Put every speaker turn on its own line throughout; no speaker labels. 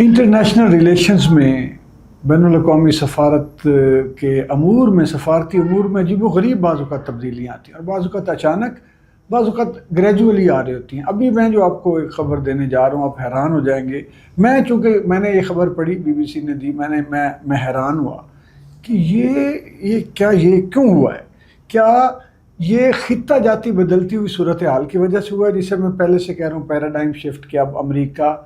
International relations میں بین الاقوامی سفارت کے امور میں، سفارتی امور میں عجیب و غریب بعض اوقات تبدیلیاں آتی ہیں، اور بعض اوقات اچانک، بعض اوقات گریجولی آ رہی ہوتی ہیں۔ ابھی میں جو آپ کو ایک خبر دینے جا رہا ہوں، آپ حیران ہو جائیں گے۔ چونکہ میں نے یہ خبر پڑھی، BBC نے دی، میں حیران ہوا کہ یہ کیوں ہوا ہے؟ کیا یہ خطہ جاتی بدلتی ہوئی صورتحال کی وجہ سے ہوا ہے، جسے میں پہلے سے کہہ رہا ہوں پیراڈائم شفٹ، کہ اب امریکہ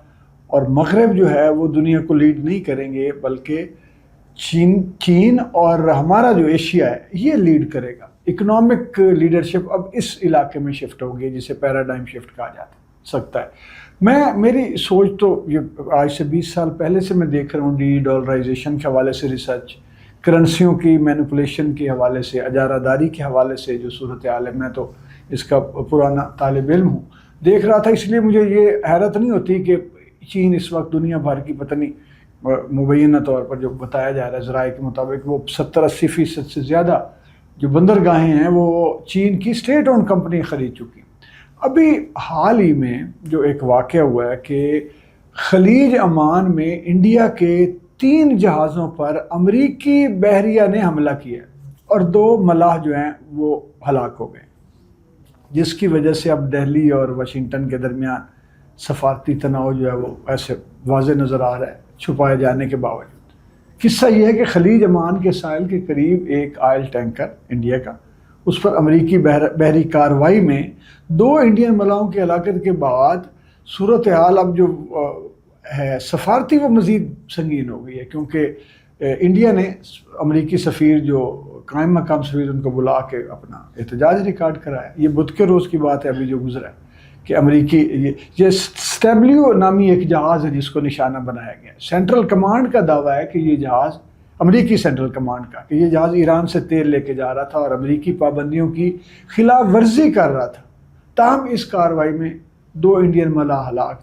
اور مغرب جو ہے وہ دنیا کو لیڈ نہیں کریں گے، بلکہ چین اور ہمارا جو ایشیا ہے یہ لیڈ کرے گا۔ اکنامک لیڈرشپ اب اس علاقے میں شفٹ ہوگی، جسے پیراڈائم شفٹ کہا جاتا سکتا ہے۔ میری سوچ تو یہ آج سے 20 سال پہلے سے میں دیکھ رہا ہوں، ڈی ڈالرائزیشن کے حوالے سے ریسرچ، کرنسیوں کی مینپولیشن کے حوالے سے، اجارہ داری کے حوالے سے جو صورتحال ہے، میں تو اس کا پرانا طالب علم ہوں، دیکھ رہا تھا۔ اس لیے مجھے یہ حیرت نہیں ہوتی کہ چین اس وقت دنیا بھر کی پتہ نہیں مبینہ طور پر جو بتایا جا رہا ہے ذرائع کے مطابق، وہ 70-80% سے زیادہ جو بندرگاہیں ہیں وہ چین کی اسٹیٹ اونڈ کمپنی خرید چکی ہیں۔ ابھی حال ہی میں جو ایک واقعہ ہوا ہے کہ خلیج عمان میں انڈیا کے 3 جہازوں پر امریکی بحریہ نے حملہ کیا اور 2 ملاح جو ہیں وہ ہلاک ہو گئے، جس کی وجہ سے اب دہلی اور واشنگٹن کے درمیان سفارتی تناؤ جو ہے وہ ایسے واضح نظر آ رہا ہے، چھپائے جانے کے باوجود۔ قصہ یہ ہے کہ خلیج عمان کے ساحل کے قریب ایک آئل ٹینکر انڈیا کا، اس پر امریکی بحری کارروائی میں 2 انڈین ملاحوں کی ہلاکت کے بعد صورتحال اب جو ہے سفارتی وہ مزید سنگین ہو گئی ہے، کیونکہ انڈیا نے امریکی سفیر، جو قائم مقام سفیر، ان کو بلا کے اپنا احتجاج ریکارڈ کرایا۔ یہ بدھ کے روز کی بات ہے ابھی جو گزرا ہے، کہ امریکی یہ سٹیبلیو نامی ایک جہاز ہے جس کو نشانہ بنایا گیا۔ سینٹرل کمانڈ کا دعویٰ ہے کہ یہ جہاز، امریکی سینٹرل کمانڈ کا، کہ یہ جہاز ایران سے تیل لے کے جا رہا تھا اور امریکی پابندیوں کی خلاف ورزی کر رہا تھا۔ تاہم اس کارروائی میں 2 انڈین ملاح ہلاک،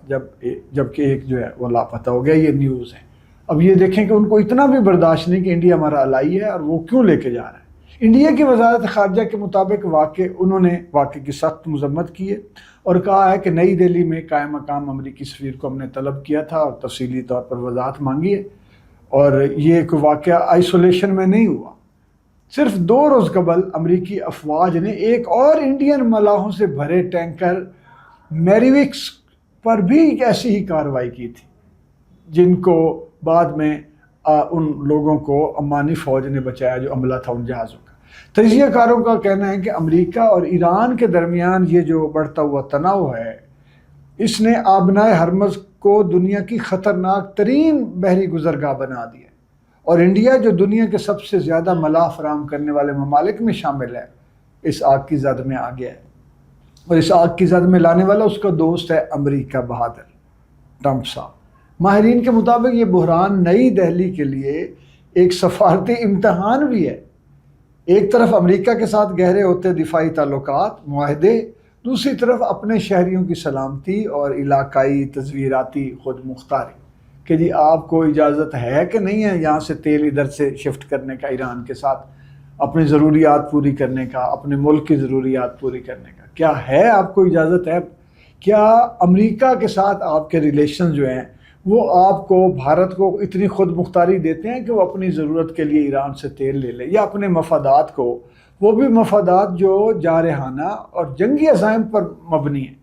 جبکہ ایک جو ہے وہ لاپتہ ہو گیا۔ یہ نیوز ہے۔ اب یہ دیکھیں کہ ان کو اتنا بھی برداشت نہیں کہ انڈیا ہمارا الائی ہے اور وہ کیوں لے کے جا رہا ہے۔ انڈیا کی وزارت خارجہ کے مطابق انہوں نے واقعے کی سخت مذمت کی ہے اور کہا ہے کہ نئی دہلی میں قائم مقام امریکی سفیر کو ہم نے طلب کیا تھا اور تفصیلی طور پر وضاحت مانگی ہے، اور یہ ایک واقعہ آئسولیشن میں نہیں ہوا۔ صرف 2 روز قبل امریکی افواج نے ایک اور انڈین ملاحوں سے بھرے ٹینکر میریوکس پر بھی ایسی ہی کارروائی کی تھی، جن کو بعد میں ان لوگوں کو عمانی فوج نے بچایا جو عملہ تھا ان جہازوں کا۔ تجزیہ کاروں کا کہنا ہے کہ امریکہ اور ایران کے درمیان یہ جو بڑھتا ہوا تناؤ ہے، اس نے آبنائے ہرمز کو دنیا کی خطرناک ترین بحری گزرگاہ بنا دیا، اور انڈیا جو دنیا کے سب سے زیادہ ملاح فراہم کرنے والے ممالک میں شامل ہے، اس آگ کی زد میں آ گیا ہے، اور اس آگ کی زد میں لانے والا اس کا دوست ہے امریکہ بہادر، ٹرمپ صاحب۔ ماہرین کے مطابق یہ بحران نئی دہلی کے لیے ایک سفارتی امتحان بھی ہے۔ ایک طرف امریکہ کے ساتھ گہرے ہوتے دفاعی تعلقات، معاہدے، دوسری طرف اپنے شہریوں کی سلامتی اور علاقائی تصویراتی خود مختاری، کہ جی آپ کو اجازت ہے کہ نہیں ہے یہاں سے تیل ادھر سے شفٹ کرنے کا، ایران کے ساتھ اپنی ضروریات پوری کرنے کا، اپنے ملک کی ضروریات پوری کرنے کا، کیا ہے آپ کو اجازت ہے؟ کیا امریکہ کے ساتھ آپ کے ریلیشن جو ہیں وہ آپ کو، بھارت کو اتنی خود مختاری دیتے ہیں کہ وہ اپنی ضرورت کے لیے ایران سے تیل لے لے، یا اپنے مفادات کو، وہ بھی مفادات جو جارحانہ اور جنگی عزائم پر مبنی ہیں،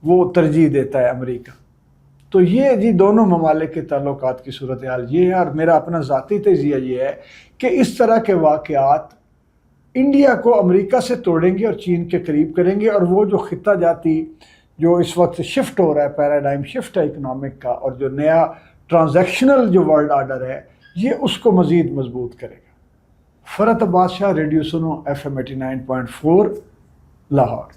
وہ ترجیح دیتا ہے امریکہ؟ تو یہ جی دونوں ممالک کے تعلقات کی صورتحال یہ ہے، اور میرا اپنا ذاتی تجزیہ یہ ہے کہ اس طرح کے واقعات انڈیا کو امریکہ سے توڑیں گے اور چین کے قریب کریں گے، اور وہ جو خطہ جاتی جو اس وقت شفٹ ہو رہا ہے، پیراڈائم شفٹ ہے اکنامک کا، اور جو نیا ٹرانزیکشنل جو ورلڈ آرڈر ہے، یہ اس کو مزید مضبوط کرے گا۔ فرحت عباس شاہ، ریڈیو سنو، FM 89.4 لاہور۔